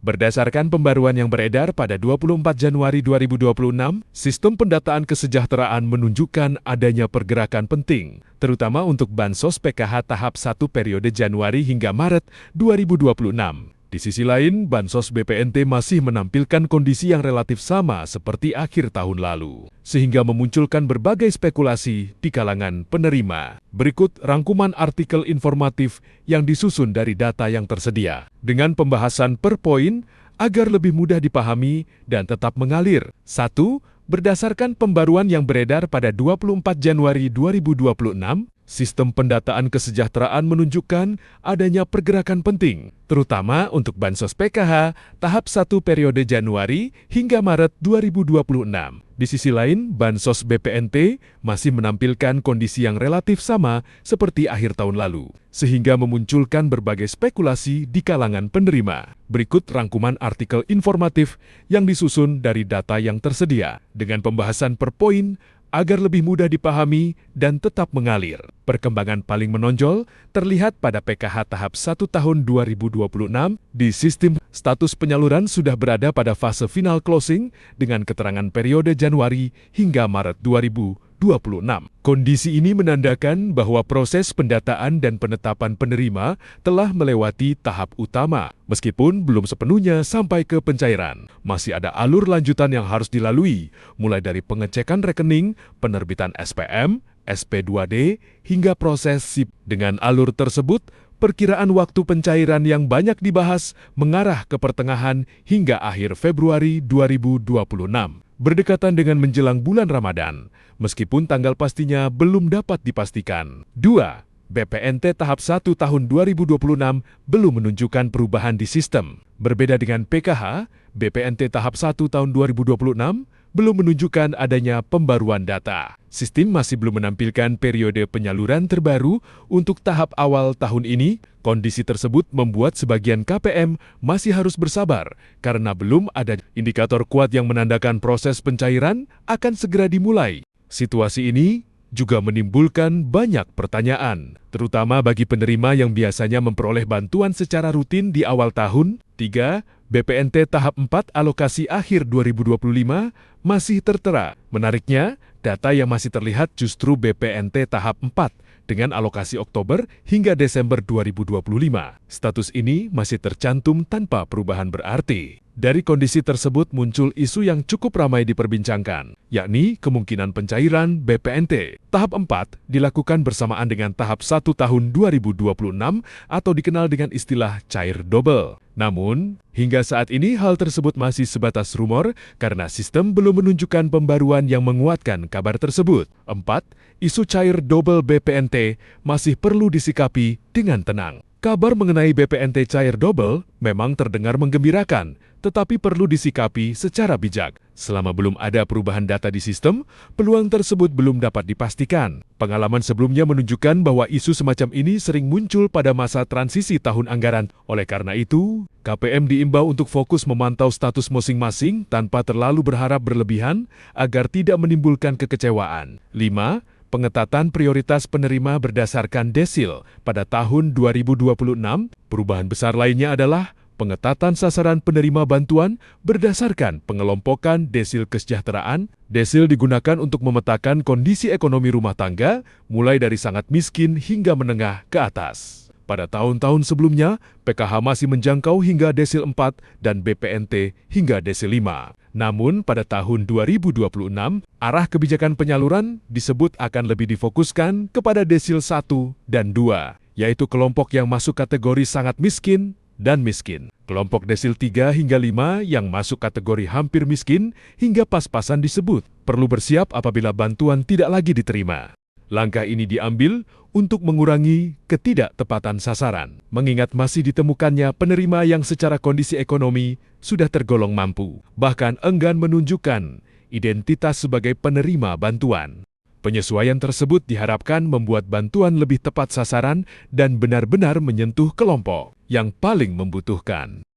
Berdasarkan pembaruan yang beredar pada 24 Januari 2026, sistem pendataan kesejahteraan menunjukkan adanya pergerakan penting, terutama untuk Bansos PKH tahap 1 periode Januari hingga Maret 2026. Di sisi lain, Bansos BPNT masih menampilkan kondisi yang relatif sama seperti akhir tahun lalu, sehingga memunculkan berbagai spekulasi di kalangan penerima. Berikut rangkuman artikel informatif yang disusun dari data yang tersedia, dengan pembahasan per poin agar lebih mudah dipahami dan tetap mengalir. 1. Berdasarkan pembaruan yang beredar pada 24 Januari 2026, sistem pendataan kesejahteraan menunjukkan adanya pergerakan penting, terutama untuk Bansos PKH tahap 1 periode Januari hingga Maret 2026. Di sisi lain, Bansos BPNT masih menampilkan kondisi yang relatif sama seperti akhir tahun lalu, sehingga memunculkan berbagai spekulasi di kalangan penerima. Berikut rangkuman artikel informatif yang disusun dari data yang tersedia, dengan pembahasan per poin agar lebih mudah dipahami dan tetap mengalir. Perkembangan paling menonjol terlihat pada PKH tahap 1 tahun 2026 di sistem status penyaluran sudah berada pada fase final closing dengan keterangan periode Januari hingga Maret 2026. Kondisi ini menandakan bahwa proses pendataan dan penetapan penerima telah melewati tahap utama. Meskipun belum sepenuhnya sampai ke pencairan, masih ada alur lanjutan yang harus dilalui, mulai dari pengecekan rekening, penerbitan SPM, SP2D, hingga proses SIP. Dengan alur tersebut, perkiraan waktu pencairan yang banyak dibahas mengarah ke pertengahan hingga akhir Februari 2026. Berdekatan dengan menjelang bulan Ramadan, meskipun tanggal pastinya belum dapat dipastikan. 2. BPNT tahap 1 tahun 2026 belum menunjukkan perubahan di sistem. Berbeda dengan PKH, BPNT tahap 1 tahun 2026 belum menunjukkan adanya pembaruan data. Sistem masih belum menampilkan periode penyaluran terbaru untuk tahap awal tahun ini. Kondisi tersebut membuat sebagian KPM masih harus bersabar karena belum ada indikator kuat yang menandakan proses pencairan akan segera dimulai. Situasi ini juga menimbulkan banyak pertanyaan, terutama bagi penerima yang biasanya memperoleh bantuan secara rutin di awal tahun. 3. BPNT tahap 4 alokasi akhir 2025 masih tertera. Menariknya, data yang masih terlihat justru BPNT tahap 4 dengan alokasi Oktober hingga Desember 2025. Status ini masih tercantum tanpa perubahan berarti. Dari kondisi tersebut muncul isu yang cukup ramai diperbincangkan, yakni kemungkinan pencairan BPNT. Tahap 4 dilakukan bersamaan dengan tahap 1 tahun 2026 atau dikenal dengan istilah cair double. Namun, hingga saat ini hal tersebut masih sebatas rumor karena sistem belum menunjukkan pembaruan yang menguatkan kabar tersebut. 4. Isu cair double BPNT masih perlu disikapi dengan tenang. Kabar mengenai BPNT cair double memang terdengar menggembirakan, tetapi perlu disikapi secara bijak. Selama belum ada perubahan data di sistem, peluang tersebut belum dapat dipastikan. Pengalaman sebelumnya menunjukkan bahwa isu semacam ini sering muncul pada masa transisi tahun anggaran. Oleh karena itu, KPM diimbau untuk fokus memantau status masing-masing tanpa terlalu berharap berlebihan agar tidak menimbulkan kekecewaan. 5. Pengetatan prioritas penerima berdasarkan desil pada tahun 2026. Perubahan besar lainnya adalah pengetatan sasaran penerima bantuan berdasarkan pengelompokan desil kesejahteraan. Desil digunakan untuk memetakan kondisi ekonomi rumah tangga, mulai dari sangat miskin hingga menengah ke atas. Pada tahun-tahun sebelumnya, PKH masih menjangkau hingga desil 4 dan BPNT hingga desil 5. Namun, pada tahun 2026, arah kebijakan penyaluran disebut akan lebih difokuskan kepada desil 1 dan 2, yaitu kelompok yang masuk kategori sangat miskin dan miskin. Kelompok desil 3 hingga 5 yang masuk kategori hampir miskin hingga pas-pasan disebut perlu bersiap apabila bantuan tidak lagi diterima. Langkah ini diambil untuk mengurangi ketidaktepatan sasaran, mengingat masih ditemukannya penerima yang secara kondisi ekonomi sudah tergolong mampu, bahkan enggan menunjukkan identitas sebagai penerima bantuan. Penyesuaian tersebut diharapkan membuat bantuan lebih tepat sasaran dan benar-benar menyentuh kelompok yang paling membutuhkan.